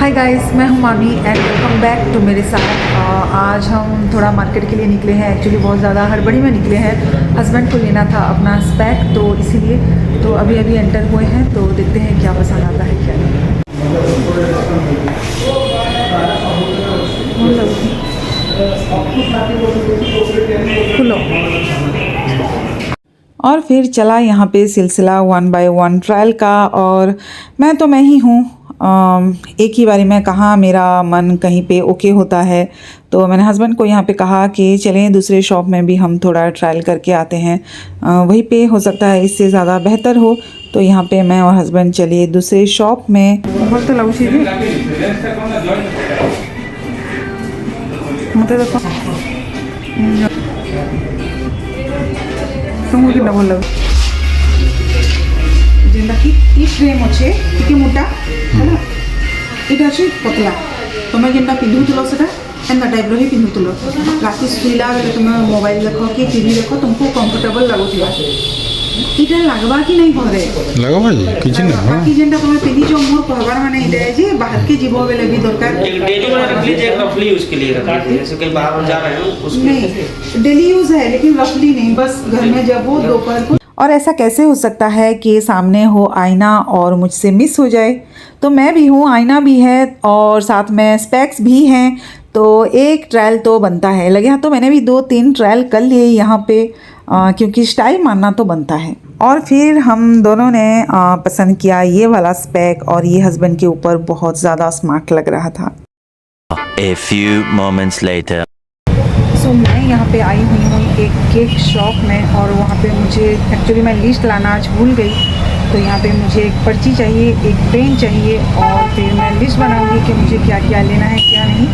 Hi guys, मैं हूं मामी एंड वेलकम बैक टू मेरे साथ। आज हम थोड़ा मार्केट के लिए निकले हैं। एक्चुअली बहुत ज़्यादा हड़बड़ी में निकले हैं। हस्बैंड को लेना था अपना स्पैक, तो इसीलिए तो अभी एंटर हुए हैं। तो देखते हैं क्या पसंद आता है क्या नहीं। खुलो। और फिर चला यहाँ पे सिलसिला 1 बाय 1 ट्रायल का। और मैं ही हूँ, एक ही बारी में कहाँ मेरा मन कहीं पे ओके होता है। तो मैंने हस्बैंड को यहाँ पे कहा कि चलें दूसरे शॉप में भी हम थोड़ा ट्रायल करके आते हैं, वहीं पे हो सकता है इससे ज़्यादा बेहतर हो। तो यहाँ पे मैं और हस्बैंड चलिए दूसरे शॉप में। बहुत लाउची भी मतलब देखो तुमको कितना भल लगे जेनटा कि ई फ्रेम अच्छे टिके मोटा है ना, इटा अच्छे पतला तुम्हें जेनटा पिंधुल से एंता टाइप ही पिंधुल। राति शुला बेले तुम मोबाइल देख कि टीवी देख तुमको कंफर्टेबल लगुला इटा लगवा कि नहीं घरे लगवा जी किछि ना बाकी जेनटा तुम पिंधि जो मोर कहबार माने इटा है जे बाहर के जीवो बेले भी दरकार डेली वाला रख लीजिए, रफली यूज के लिए रख लीजिए। जैसे कहीं बाहर जा रहे हैं उसके नहीं डेली यूज है, लेकिन रफली नहीं, बस घर में जब वो दोपहर को। और ऐसा कैसे हो सकता है कि सामने हो आईना और मुझसे मिस हो जाए। तो मैं भी हूँ, आईना भी है और साथ में स्पेक्स भी हैं, तो एक ट्रायल तो बनता है। लगे हाँ, तो मैंने भी 2-3 ट्रायल कर लिए यहाँ पे, क्योंकि स्टाइल मानना तो बनता है। और फिर हम दोनों ने पसंद किया ये वाला स्पेक, और ये हस्बैंड के ऊपर बहुत ज़्यादा स्मार्ट लग रहा था। A few moments later. सो मैं यहाँ पे आई हुई हूँ एक केक शॉप में, और वहाँ पे मुझे एक्चुअली मैं लिस्ट लाना आज भूल गई। तो यहाँ पे मुझे एक पर्ची चाहिए, एक पेन चाहिए, और फिर मैं लिस्ट बनाऊंगी कि मुझे क्या क्या लेना है क्या नहीं,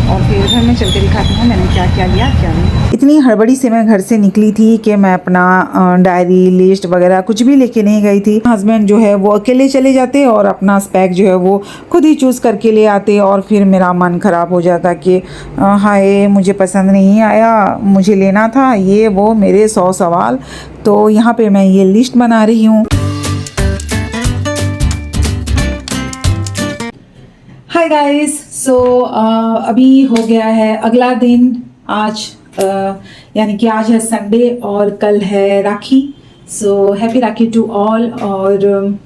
और फिर घर में चल के दिखाती हूँ मैंने क्या क्या लिया क्या नहीं। इतनी हड़बड़ी से मैं घर से निकली थी कि मैं अपना डायरी लिस्ट वगैरह कुछ भी लेके नहीं गई थी। हस्बैंड जो है वो अकेले चले जाते और अपना स्पैक जो है वो खुद ही चूज़ करके ले आते, और फिर मेरा मन ख़राब हो जाता कि हाय मुझे पसंद नहीं आया, मुझे लेना था ये वो, मेरे 100 सवाल। तो यहाँ पे मैं ये लिस्ट बना रही हूँ। हाय गाइस, सो अभी हो गया है अगला दिन। आज यानी कि आज है संडे और कल है Rakhi. So happy Rakhi to all. और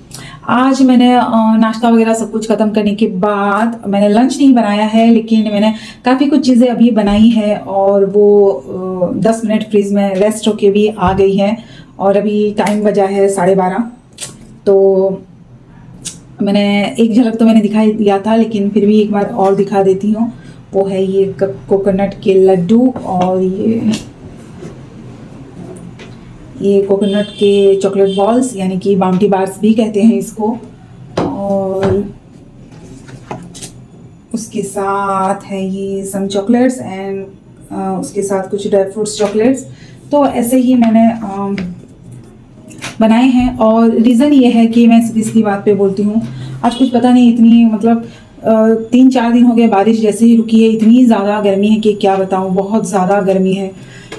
आज मैंने नाश्ता वगैरह सब कुछ ख़त्म करने के बाद मैंने लंच नहीं बनाया है, लेकिन मैंने काफ़ी कुछ चीज़ें अभी बनाई है, और वो 10 मिनट फ्रीज में रेस्ट होके भी आ गई है। और अभी टाइम बजा है 12:30। तो मैंने एक झलक तो मैंने दिखाई दिया था, लेकिन फिर भी एक बार और दिखा देती हूँ। वो है ये कोकोनट के लड्डू, और ये कोकोनट के चॉकलेट बॉल्स यानी कि बाउंटी बार्स भी कहते हैं इसको। और उसके साथ है ये सम चॉकलेट्स एंड उसके साथ कुछ ड्राई फ्रूट्स चॉकलेट्स। तो ऐसे ही मैंने बनाए हैं। और रीज़न ये है कि मैं सीधी बात पे बोलती हूँ, आज कुछ पता नहीं इतनी मतलब 3-4 दिन हो गए बारिश जैसे ही रुकी है, इतनी ज़्यादा गर्मी है कि क्या बताऊँ, बहुत ज़्यादा गर्मी है।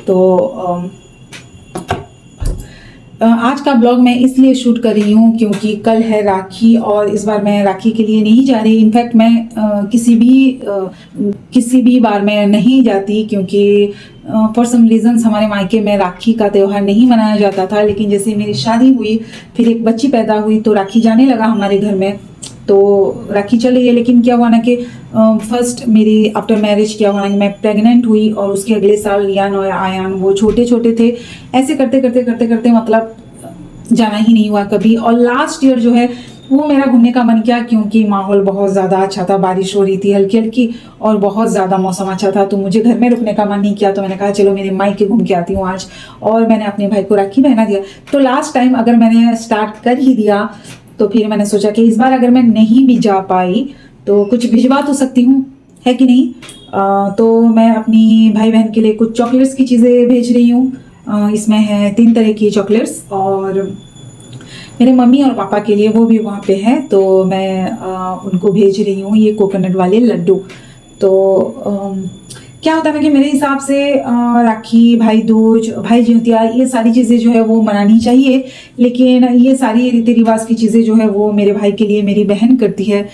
तो आज का ब्लॉग मैं इसलिए शूट कर रही हूँ क्योंकि कल है राखी, और इस बार मैं राखी के लिए नहीं जा रही। इनफैक्ट मैं किसी भी बार मैं नहीं जाती, क्योंकि फॉर सम रीज़न्स हमारे मायके में राखी का त्यौहार नहीं मनाया जाता था। लेकिन जैसे मेरी शादी हुई, फिर एक बच्ची पैदा हुई, तो राखी जाने लगा हमारे घर में, तो राखी चल रही है। लेकिन क्या हुआ ना कि फर्स्ट मेरी आफ्टर मैरिज क्या हुआ ना कि मैं प्रेग्नेंट हुई, और उसके अगले साल लियान और आयान वो छोटे छोटे थे। ऐसे करते करते मतलब जाना ही नहीं हुआ कभी। और लास्ट ईयर जो है वो मेरा घूमने का मन किया, क्योंकि माहौल बहुत ज़्यादा अच्छा था, बारिश हो रही थी हल्की हल्की, और बहुत ज़्यादा मौसम अच्छा था, तो मुझे घर में रुकने का मन नहीं किया। तो मैंने कहा चलो मेरे मायके घूम के आती हूँ आज, और मैंने अपने भाई को राखी पहना दिया। तो लास्ट टाइम अगर मैंने स्टार्ट कर ही दिया, तो फिर मैंने सोचा कि इस बार अगर मैं नहीं भी जा पाई तो कुछ भिजवा तो सकती हूँ, है कि नहीं। तो मैं अपनी भाई बहन के लिए कुछ चॉकलेट्स की चीज़ें भेज रही हूँ। इसमें है 3 तरह की चॉकलेट्स, और मेरे मम्मी और पापा के लिए वो भी वहाँ पे है, तो मैं उनको भेज रही हूँ ये कोकोनट वाले लड्डू। तो क्या होता है कि मेरे हिसाब से राखी, भाई दूज, भाई ज्योतिया, ये सारी चीज़ें जो है वो मनानी चाहिए, लेकिन ये सारी रीति रिवाज की चीज़ें जो है वो मेरे भाई के लिए मेरी बहन करती है।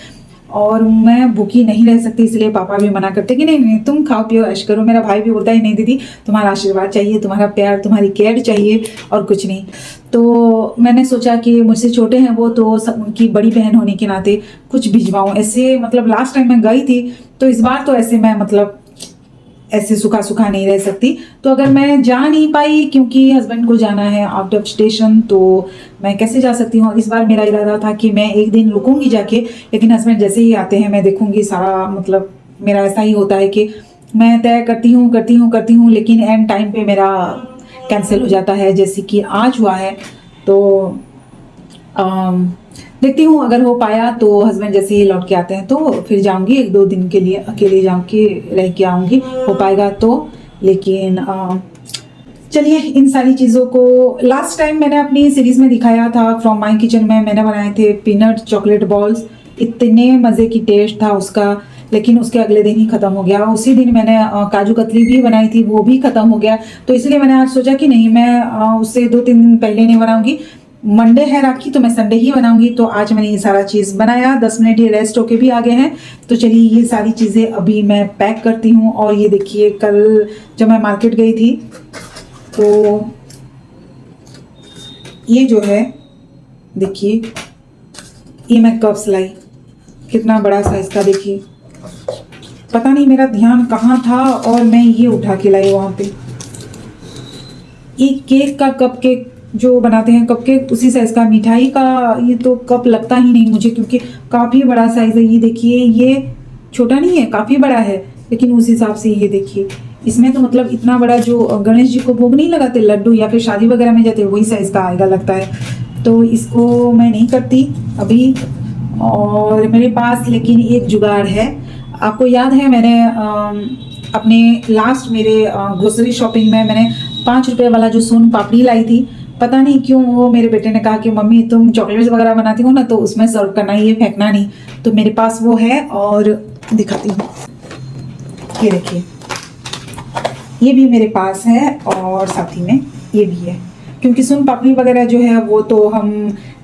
और मैं भूखी नहीं रह सकती, इसलिए पापा भी मना करते कि नहीं नहीं तुम खाओ पियो ऐश करो। मेरा भाई भी बोलता है नहीं दीदी तुम्हारा आशीर्वाद चाहिए, तुम्हारा प्यार, तुम्हारी केयर चाहिए और कुछ नहीं। तो मैंने सोचा कि मुझसे छोटे हैं वो, तो सब उनकी बड़ी बहन होने के नाते कुछ भिजवाऊँ ऐसे। मतलब लास्ट टाइम मैं गई थी तो इस बार तो ऐसे मैं मतलब ऐसे सूखा सूखा नहीं रह सकती। तो अगर मैं जा नहीं पाई क्योंकि हस्बैंड को जाना है आउट ऑफ स्टेशन, तो मैं कैसे जा सकती हूँ। और इस बार मेरा इरादा था कि मैं एक दिन रुकूंगी जाके, लेकिन हस्बैंड जैसे ही आते हैं मैं देखूंगी सारा, मतलब मेरा ऐसा ही होता है कि मैं तय करती हूँ लेकिन एंड टाइम पे मेरा कैंसिल हो जाता है, जैसे कि आज हुआ है। तो देखती हूँ अगर हो पाया तो हस्बैंड जैसे ही लौट के आते हैं तो फिर जाऊंगी, 1-2 दिन के लिए अकेले जाऊंगी, रह के आऊंगी, हो पाएगा तो। लेकिन चलिए इन सारी चीज़ों को लास्ट टाइम मैंने अपनी सीरीज में दिखाया था फ्रॉम माई किचन में, मैंने बनाए थे पीनट चॉकलेट बॉल्स, इतने मज़े की टेस्ट था उसका, लेकिन उसके अगले दिन ही ख़त्म हो गया। उसी दिन मैंने काजू कतली भी बनाई थी, वो भी ख़त्म हो गया। तो इसलिए मैंने आज सोचा कि नहीं मैं उससे 2-3 दिन पहले नहीं बनाऊंगी, मंडे है राखी तो मैं संडे ही बनाऊंगी। तो आज मैंने ये सारा चीज़ बनाया, 10 मिनट ये रेस्ट होके भी आ गए हैं। तो चलिए ये सारी चीज़ें अभी मैं पैक करती हूँ। और ये देखिए कल जब मैं मार्केट गई थी तो ये जो है देखिए ये मैं कप्स लाई, कितना बड़ा साइज का, देखिए पता नहीं मेरा ध्यान कहाँ था और मैं ये उठा के लाई वहाँ पे। ये केक का कप केक जो बनाते हैं कप केक, उसी साइज का, मिठाई का ये तो कप लगता ही नहीं मुझे क्योंकि काफ़ी बड़ा साइज है। ये देखिए ये छोटा नहीं है, काफ़ी बड़ा है, लेकिन उस हिसाब से ये देखिए इसमें तो मतलब इतना बड़ा जो गणेश जी को भोग नहीं लगाते लड्डू या फिर शादी वगैरह में जाते वही साइज का आएगा लगता है। तो इसको मैं नहीं करती अभी। और मेरे पास लेकिन एक जुगाड़ है। आपको याद है मैंने अपने लास्ट मेरे ग्रोसरी शॉपिंग में मैंने 5 रुपये वाला जो सोन पापड़ी लाई थी, पता नहीं क्यों वो मेरे बेटे ने कहा कि मम्मी तुम चॉकलेट्स वगैरह बनाती हो ना तो उसमें सर्व करना, ये फेंकना नहीं। तो मेरे पास वो है और दिखाती हूँ, ये देखिए ये भी मेरे पास है और साथ ही में ये भी है, क्योंकि सोन पापड़ी वगैरह जो है वो तो हम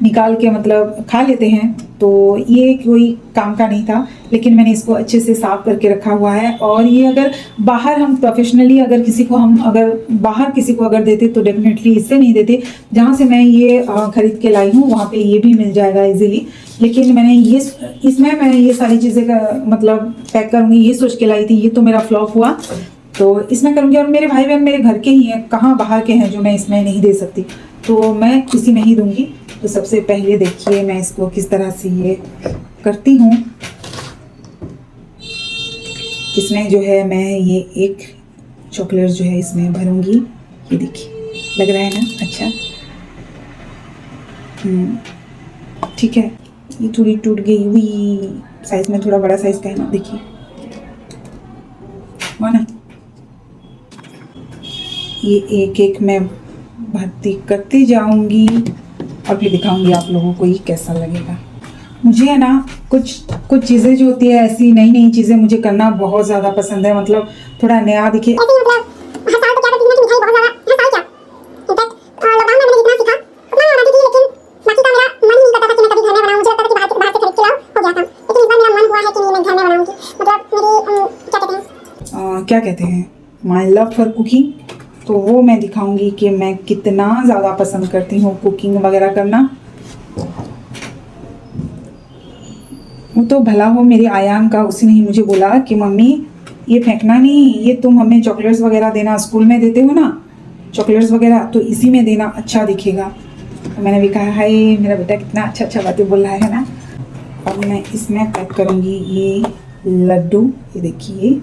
निकाल के मतलब खा लेते हैं, तो ये कोई काम का नहीं था। लेकिन मैंने इसको अच्छे से साफ करके रखा हुआ है। और ये अगर बाहर हम प्रोफेशनली अगर किसी को हम अगर बाहर किसी को अगर देते तो डेफिनेटली इससे नहीं देते। जहाँ से मैं ये खरीद के लाई हूँ वहाँ पे ये भी मिल जाएगा इजीली। लेकिन मैंने ये इसमें मैं ये सारी चीज़ें का मतलब पैक करूँगी ये सोच के लाई थी, ये तो मेरा फ्लॉप हुआ, तो इसमें करूँगी। और मेरे भाई बहन मेरे घर के ही हैं, कहाँ बाहर के हैं जो मैं इसमें नहीं दे सकती, तो मैं इसी में ही दूंगी। तो सबसे पहले देखिए मैं इसको किस तरह से ये करती हूँ। इसमें जो है मैं ये एक चॉकलेट जो है इसमें भरूंगी, ये देखिए लग रहा है ना अच्छा, ठीक है। ये थोड़ी टूट गई हुई साइज में, थोड़ा बड़ा साइज का है ना, देखिए वो ना। ये एक एक मैं भर्ती करती जाऊंगी और फिर दिखाऊंगी आप लोगों को ये कैसा लगेगा। मुझे है ना कुछ चीज़ें जो होती है ऐसी नई नई चीज़ें मुझे करना बहुत ज़्यादा पसंद है, मतलब थोड़ा नया दिखे। क्या कहते हैं माई लव फॉर कुकिंग, तो वो मैं दिखाऊंगी कि मैं कितना ज़्यादा पसंद करती हूँ कुकिंग वगैरह करना। वो तो भला हो मेरे आयान का, उसी ने ही मुझे बोला कि मम्मी ये फेंकना नहीं, ये तुम हमें चॉकलेट्स वगैरह देना, स्कूल में देते हो ना चॉकलेट्स वगैरह, तो इसी में देना, अच्छा दिखेगा। तो मैंने भी कहा हाय मेरा बेटा कितना अच्छा अच्छा बातें बोल रहा है ना। अब मैं इसमें पैक करूँगी ये लड्डू, ये देखिए।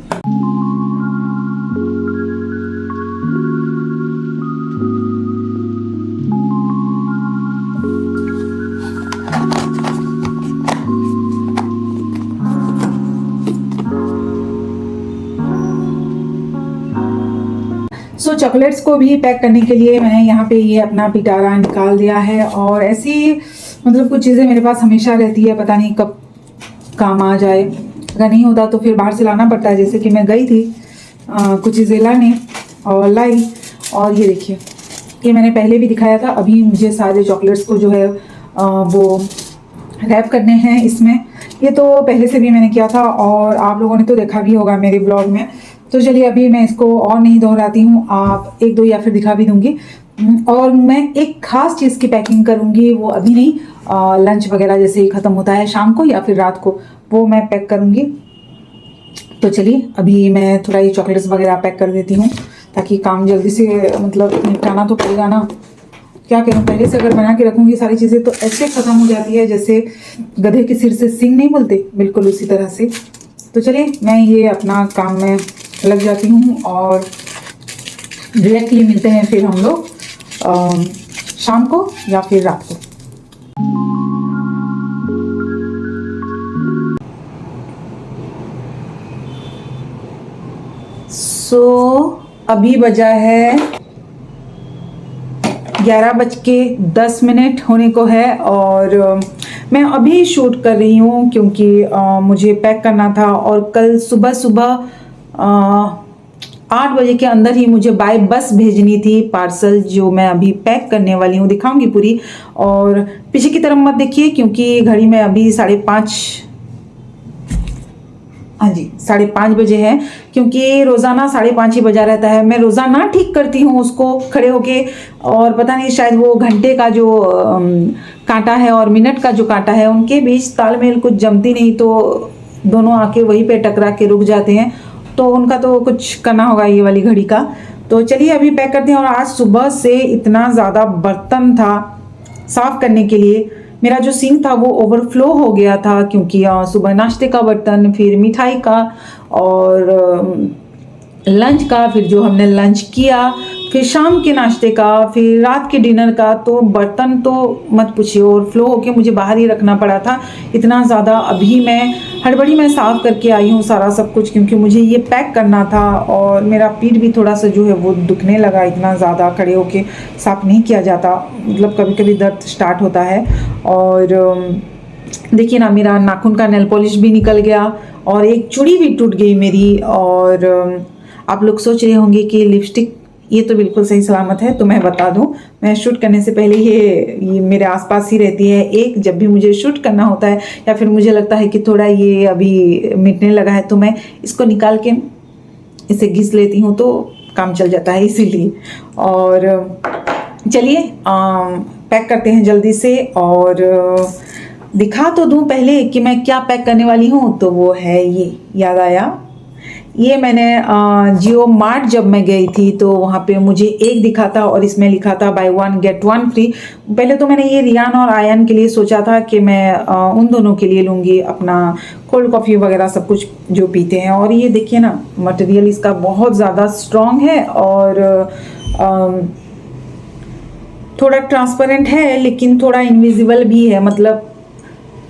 सो चॉकलेट्स को भी पैक करने के लिए मैंने यहाँ पे ये अपना पिटारा निकाल दिया है। और ऐसी मतलब कुछ चीज़ें मेरे पास हमेशा रहती है, पता नहीं कब काम आ जाए, अगर नहीं होता तो फिर बाहर से लाना पड़ता है। जैसे कि मैं गई थी कुछ चीज़ें लाने और लाई, और ये देखिए ये मैंने पहले भी दिखाया था। अभी मुझे सारे चॉकलेट्स को जो है वो रैप करने हैं इसमें, ये तो पहले से भी मैंने किया था और आप लोगों ने तो देखा भी होगा मेरे ब्लॉग में। तो चलिए अभी मैं इसको और नहीं दोहराती हूँ, आप एक दो या फिर दिखा भी दूंगी। और मैं एक खास चीज़ की पैकिंग करूँगी, वो अभी नहीं, लंच वगैरह जैसे ही ख़त्म होता है शाम को या फिर रात को, वो मैं पैक करूँगी। तो चलिए अभी मैं थोड़ा ये चॉकलेट्स वगैरह पैक कर देती हूँ ताकि काम जल्दी से मतलब निपटाना तो पड़ेगा ना। क्या करूँ, पहले से अगर बना के रखूँगी सारी चीज़ें तो ऐसे ख़त्म हो जाती है जैसे गधे के सिर से सींग नहीं बोलते, बिल्कुल उसी तरह से। तो चलिए मैं ये अपना काम में लग जाती हूँ और डायरेक्टली मिलते हैं फिर हम लोग शाम को या फिर रात को। अभी बजा है 11:10 होने को है और मैं अभी शूट कर रही हूँ क्योंकि मुझे पैक करना था और कल सुबह 8 बजे के अंदर ही मुझे बाय बस भेजनी थी पार्सल, जो मैं अभी पैक करने वाली हूँ, दिखाऊंगी पूरी। और पीछे की तरफ मत देखिए क्योंकि घड़ी में अभी 5:30, हाँ जी 5:30 बजे है, क्योंकि रोज़ाना 5:30 ही बजा रहता है। मैं रोज़ाना ठीक करती हूँ उसको खड़े होके, और पता नहीं शायद वो घंटे का जो कांटा है और मिनट का जो कांटा है उनके बीच तालमेल कुछ जमती नहीं, तो दोनों आके वहीं पे टकरा के रुक जाते हैं। तो उनका तो कुछ करना होगा ये वाली घड़ी का। तो चलिए अभी पैक करते हैं। और आज सुबह से इतना ज़्यादा बर्तन था साफ़ करने के लिए, मेरा जो सिंक था वो ओवरफ्लो हो गया था क्योंकि सुबह नाश्ते का बर्तन, फिर मिठाई का और लंच का, फिर जो हमने लंच किया, फिर शाम के नाश्ते का, फिर रात के डिनर का, तो बर्तन तो मत पूछिए, ओवरफ्लो होके मुझे बाहर ही रखना पड़ा था इतना ज़्यादा। अभी मैं हड़बड़ी में साफ़ करके आई हूँ सारा सब कुछ क्योंकि मुझे ये पैक करना था और मेरा पीठ भी थोड़ा सा जो है वो दुखने लगा, इतना ज़्यादा खड़े होके साफ़ नहीं किया जाता, मतलब कभी कभी दर्द स्टार्ट होता है। और देखिए ना, मेरा नाखून का नेल पॉलिश भी निकल गया और एक चूड़ी भी टूट गई मेरी। और आप लोग सोच रहे होंगे कि लिपस्टिक ये तो बिल्कुल सही सलामत है, तो मैं बता दूं, मैं शूट करने से पहले ये मेरे आसपास ही रहती है। एक जब भी मुझे शूट करना होता है या फिर मुझे लगता है कि थोड़ा ये अभी मिटने लगा है तो मैं इसको निकाल के इसे घिस लेती हूँ, तो काम चल जाता है इसीलिए। और चलिए पैक करते हैं जल्दी से और दिखा तो दूं पहले कि मैं क्या पैक करने वाली हूँ। तो वो है, ये याद आया, ये मैंने जियो मार्ट जब मैं गई थी तो वहाँ पे मुझे एक दिखा था और इसमें लिखा था बाय 1 गेट 1 फ्री। पहले तो मैंने ये रियान और आयन के लिए सोचा था कि मैं उन दोनों के लिए लूँगी, अपना कोल्ड कॉफ़ी वगैरह सब कुछ जो पीते हैं। और ये देखिए ना, मटेरियल इसका बहुत ज़्यादा स्ट्रॉन्ग है और थोड़ा ट्रांसपेरेंट है लेकिन थोड़ा इनविजिबल भी है, मतलब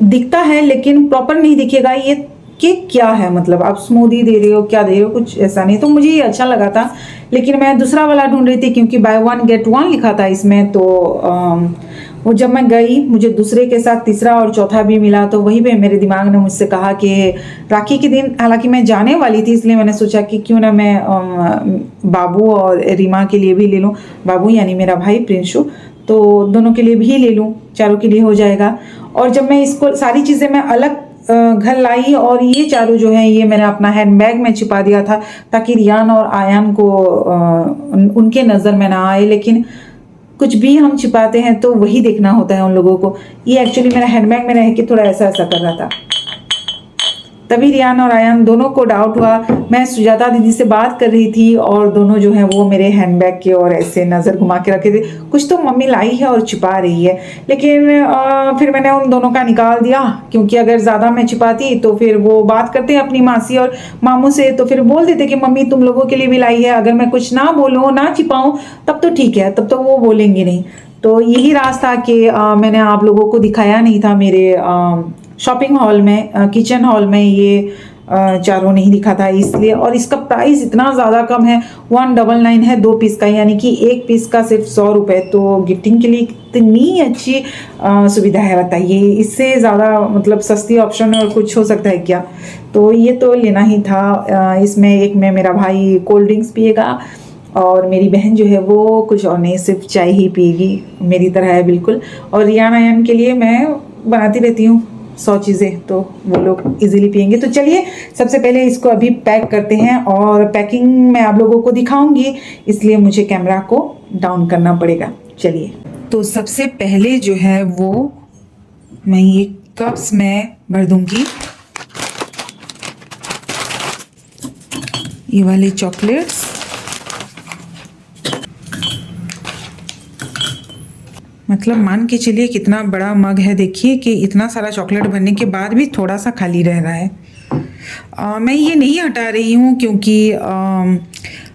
दिखता है लेकिन प्रॉपर नहीं दिखेगा ये कि क्या है, मतलब आप स्मूदी दे रहे हो क्या दे रहे हो, कुछ ऐसा नहीं। तो मुझे ये अच्छा लगा था लेकिन मैं दूसरा वाला ढूंढ रही थी क्योंकि बाय 1 गेट 1 लिखा था इसमें। तो वो जब मैं गई मुझे दूसरे के साथ तीसरा और चौथा भी मिला, तो वहीं पे मेरे दिमाग ने मुझसे कहा कि राखी के दिन, हालांकि मैं जाने वाली थी इसलिए मैंने सोचा कि क्यों ना मैं बाबू और रीमा के लिए भी ले लूँ, बाबू यानी मेरा भाई प्रिंशु, तो दोनों के लिए भी ले लूँ, चारों के लिए हो जाएगा। और जब मैं इसको सारी चीज़ें मैं अलग घर लाई और ये चारों जो है ये मैंने अपना हैंडबैग में छिपा दिया था ताकि रियान और आयन को उनके नज़र में ना आए, लेकिन कुछ भी हम छिपाते हैं तो वही देखना होता है उन लोगों को। ये एक्चुअली मेरा हैंडबैग में रह के थोड़ा ऐसा ऐसा कर रहा था, तभी रियान और आयन दोनों को डाउट हुआ। मैं सुजाता दीदी से बात कर रही थी और दोनों जो हैं वो मेरे हैंडबैग के और ऐसे नज़र घुमा के रखे थे, कुछ तो मम्मी लाई है और छिपा रही है। लेकिन फिर मैंने उन दोनों का निकाल दिया क्योंकि अगर ज़्यादा मैं छिपाती तो फिर वो बात करते अपनी मासी और मामू से, तो फिर बोल देते कि मम्मी तुम लोगों के लिए भी लाई है। अगर मैं कुछ ना बोलूँ ना छिपाऊँ तब तो ठीक है, तब तो वो बोलेंगे नहीं। तो यही राज था कि मैंने आप लोगों को दिखाया नहीं था मेरे शॉपिंग हॉल में, किचन हॉल में ये चारों नहीं दिखा था इसलिए। और इसका प्राइस इतना ज़्यादा कम है, 199 है 2 पीस का, यानी कि 1 पीस का सिर्फ 100 रुपये। तो गिफ्टिंग के लिए इतनी अच्छी सुविधा है, बताइए इससे ज़्यादा मतलब सस्ती ऑप्शन और कुछ हो सकता है क्या। तो ये तो लेना ही था। इसमें एक में मेरा भाई कोल्ड ड्रिंक्स पिएगा और मेरी बहन जो है वो कुछ और नहीं, सिर्फ चाय ही पिएगी, मेरी तरह है बिल्कुल। और रियान आयन के लिए मैं बनाती रहती हूँ 100 चीज़ें, तो वो लोग इजीली पियेंगे। तो चलिए सबसे पहले इसको अभी पैक करते हैं, और पैकिंग मैं आप लोगों को दिखाऊंगी, इसलिए मुझे कैमरा को डाउन करना पड़ेगा। चलिए, तो सबसे पहले जो है वो मैं ये कप्स में भर दूंगी ये वाले चॉकलेट्स। मतलब मान के चलिए कितना बड़ा मग है, देखिए कि इतना सारा चॉकलेट भरने के बाद भी थोड़ा सा खाली रह रहा है। मैं ये नहीं हटा रही हूँ क्योंकि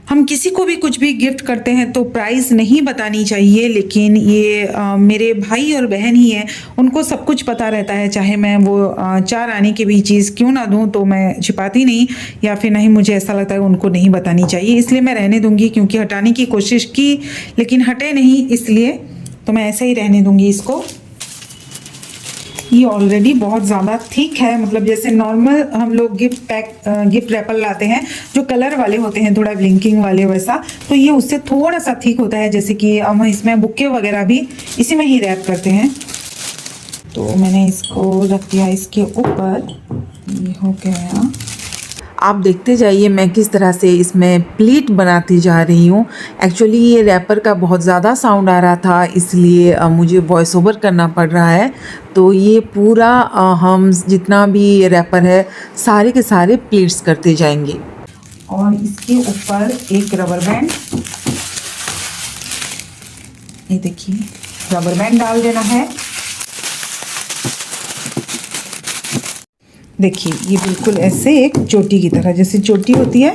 हम किसी को भी कुछ भी गिफ्ट करते हैं तो प्राइस नहीं बतानी चाहिए, लेकिन ये मेरे भाई और बहन ही हैं, उनको सब कुछ पता रहता है। चाहे मैं वो 4 आने की भी चीज़ क्यों ना दूँ तो मैं छिपाती नहीं, या फिर नहीं मुझे ऐसा लगता है उनको नहीं बतानी चाहिए, इसलिए मैं रहने दूँगी। क्योंकि हटाने की कोशिश की लेकिन हटे नहीं, इसलिए तो मैं ऐसे ही रहने दूँगी इसको। ये ऑलरेडी बहुत ज़्यादा थिक है, मतलब जैसे नॉर्मल हम लोग गिफ्ट रैपर लाते हैं जो कलर वाले होते हैं, थोड़ा ब्लिंकिंग वाले वैसा, तो ये उससे थोड़ा सा थिक होता है। जैसे कि हम इसमें बुक्के वगैरह भी इसी में ही रैप करते हैं। तो मैंने इसको रख दिया इसके ऊपर, ये हो गया। आप देखते जाइए मैं किस तरह से इसमें प्लीट बनाती जा रही हूँ। एक्चुअली ये रैपर का बहुत ज़्यादा साउंड आ रहा था, इसलिए मुझे वॉइस ओवर करना पड़ रहा है। तो ये पूरा हम जितना भी रैपर है सारे के सारे प्लीट्स करते जाएंगे। और इसके ऊपर एक रबर बैंड, ये देखिए रबर बैंड डाल देना है। देखिए ये बिल्कुल ऐसे एक चोटी की तरह, जैसे चोटी होती है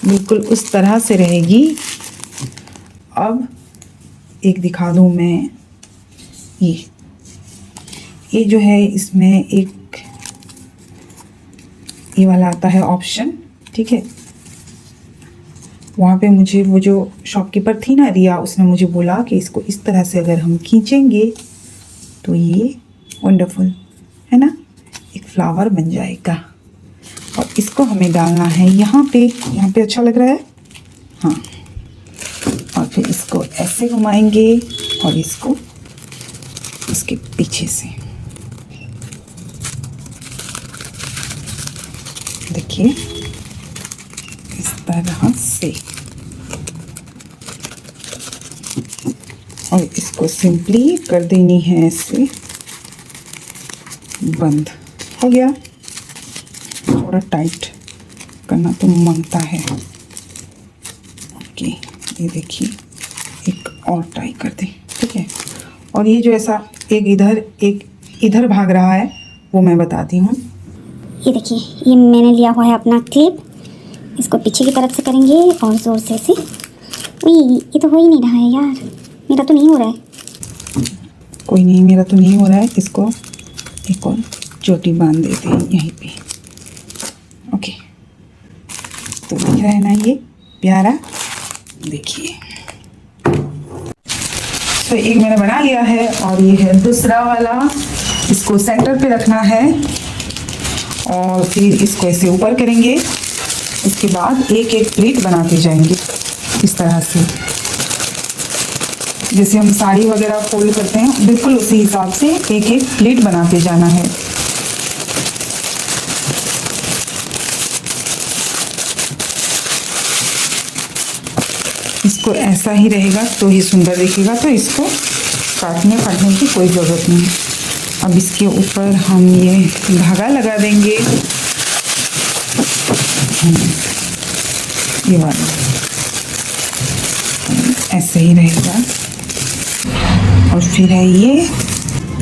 बिल्कुल उस तरह से रहेगी। अब एक दिखा दूँ मैं, ये जो है इसमें एक ये वाला आता है ऑप्शन, ठीक है। वहाँ पे मुझे वो जो शॉपकीपर थी ना रिया, उसने मुझे बोला कि इसको इस तरह से अगर हम खींचेंगे तो ये वंडरफुल है ना, एक फ्लावर बन जाएगा। और इसको हमें डालना है यहाँ पे अच्छा लग रहा है, हाँ। और फिर इसको ऐसे घुमाएंगे और इसको इसके पीछे से, देखिए इस तरह से, और इसको सिंपली कर देनी है ऐसे बंद। हो गया, थोड़ा टाइट करना तो मांगता है। ओके, ये देखिए एक और ट्राई कर दें, ठीक है। और ये जो ऐसा एक इधर भाग रहा है वो मैं बताती हूँ। ये देखिए, ये मैंने लिया हुआ है अपना क्लिप, इसको पीछे की तरफ से करेंगे और ज़ोर से ऐसे। ये तो हो ही नहीं रहा है यार, मेरा तो नहीं हो रहा है। कोई नहीं, मेरा तो नहीं हो रहा है। इसको एक और चोटी बांध देते हैं यहीं पे। ओके, तो दिख रहा है ना ये प्यारा, देखिए। तो एक मैंने बना लिया है, और ये है दूसरा वाला। इसको सेंटर पे रखना है और फिर इसको ऐसे ऊपर करेंगे। इसके बाद एक एक प्लेट बनाते जाएंगे इस तरह से, जैसे हम साड़ी वगैरह फोल्ड करते हैं बिल्कुल उसी हिसाब से एक एक प्लेट बनाते जाना है। इसको ऐसा ही रहेगा तो ही सुंदर दिखेगा, तो इसको काटने फाटने की कोई ज़रूरत नहीं। अब इसके ऊपर हम ये धागा लगा देंगे, ये वाला ऐसे ही रहेगा। और फिर है ये,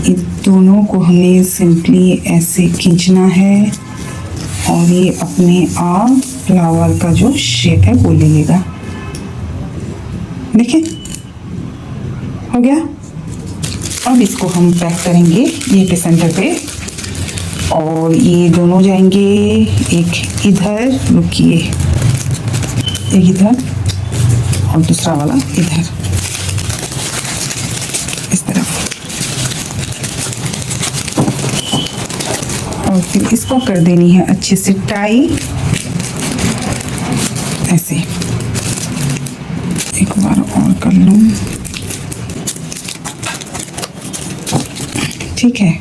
इन दोनों को हमें सिंपली ऐसे खींचना है और ये अपने आप फ्लावर का जो शेप है वो ले लेगा। देखिए हो गया। अब इसको हम पैक करेंगे ये पे सेंटर पे, और ये दोनों जाएंगे एक इधर, रुकिए, एक इधर और दूसरा वाला इधर, इस तरफ। और फिर इसको कर देनी है अच्छे से टाई, ऐसे। एक बार और कर लूँ, ठीक है।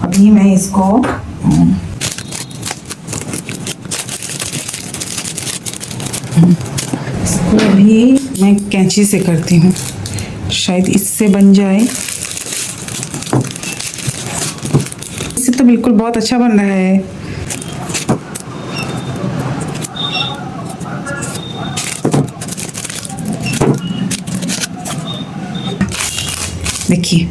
अभी मैं इसको भी मैं कैंची से करती हूँ, शायद इससे बन जाए। इससे तो बिल्कुल बहुत अच्छा बन रहा है। देखिए,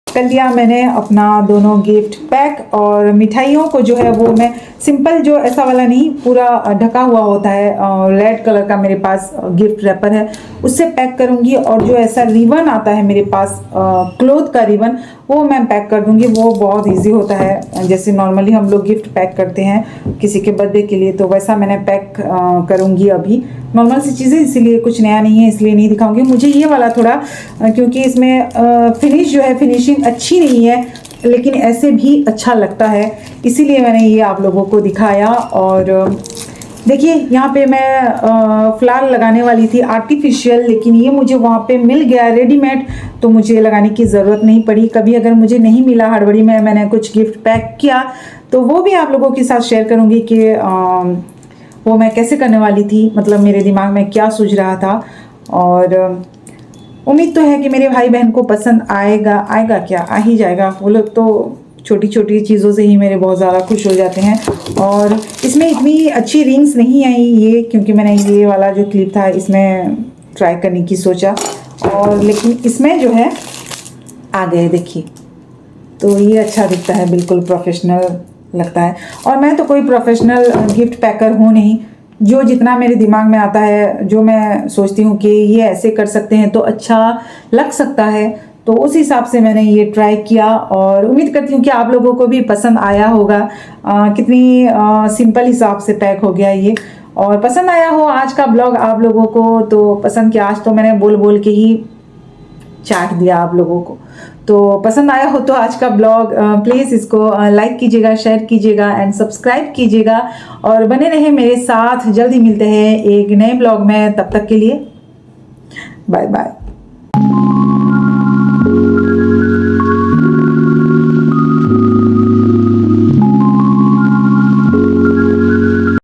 कर लिया मैंने अपना दोनों गिफ्ट पैक, और मिठाइयों को जो है वो मैं सिंपल, जो ऐसा वाला नहीं, पूरा ढका हुआ होता है, रेड कलर का मेरे पास गिफ्ट रैपर है, उससे पैक करूंगी। और जो ऐसा रिबन आता है मेरे पास, क्लोथ का रिबन, वो मैं पैक कर दूंगी। वो बहुत इजी होता है, जैसे नॉर्मली हम लोग गिफ्ट पैक करते हैं किसी के बर्थडे के लिए, तो वैसा मैंने पैक करूंगी। अभी नॉर्मल सी चीज़ें, इसीलिए कुछ नया नहीं है, इसलिए नहीं दिखाऊंगी। मुझे ये वाला थोड़ा, क्योंकि इसमें फिनिश जो है, फिनिशिंग अच्छी नहीं है, लेकिन ऐसे भी अच्छा लगता है, इसीलिए मैंने ये आप लोगों को दिखाया। और देखिए, यहाँ पे मैं फ्लावर लगाने वाली थी आर्टिफिशियल, लेकिन ये मुझे वहाँ पे मिल गया रेडीमेड, तो मुझे लगाने की ज़रूरत नहीं पड़ी। कभी अगर मुझे नहीं मिला, हड़बड़ी में मैंने कुछ गिफ्ट पैक किया, तो वो भी आप लोगों के साथ शेयर करूँगी कि वो मैं कैसे करने वाली थी, मतलब मेरे दिमाग में क्या सूझ रहा था। और उम्मीद तो है कि मेरे भाई बहन को पसंद आएगा क्या, आ ही जाएगा। वो लोग तो छोटी छोटी चीज़ों से ही मेरे बहुत ज़्यादा खुश हो जाते हैं। और इसमें इतनी अच्छी रिंग्स नहीं आई ये, क्योंकि मैंने ये वाला जो क्लिप था इसमें ट्राई करने की सोचा, और लेकिन इसमें जो है आ गए, देखिए, तो ये अच्छा दिखता है, बिल्कुल प्रोफेशनल लगता है। और मैं तो कोई प्रोफेशनल गिफ्ट पैकर हूँ नहीं, जो जितना मेरे दिमाग में आता है, जो मैं सोचती हूँ कि ये ऐसे कर सकते हैं तो अच्छा लग सकता है, तो उस हिसाब से मैंने ये ट्राई किया। और उम्मीद करती हूँ कि आप लोगों को भी पसंद आया होगा। कितनी सिंपल हिसाब से पैक हो गया ये, और पसंद आया हो आज का ब्लॉग आप लोगों को, तो पसंद किया। आज तो मैंने बोल बोल के ही चाट दिया आप लोगों को। तो पसंद आया हो तो आज का ब्लॉग प्लीज़ इसको लाइक कीजिएगा, शेयर कीजिएगा एंड सब्सक्राइब कीजिएगा, और बने रहे मेरे साथ। जल्दी मिलते हैं एक नए ब्लॉग में, तब तक के लिए बाय बाय।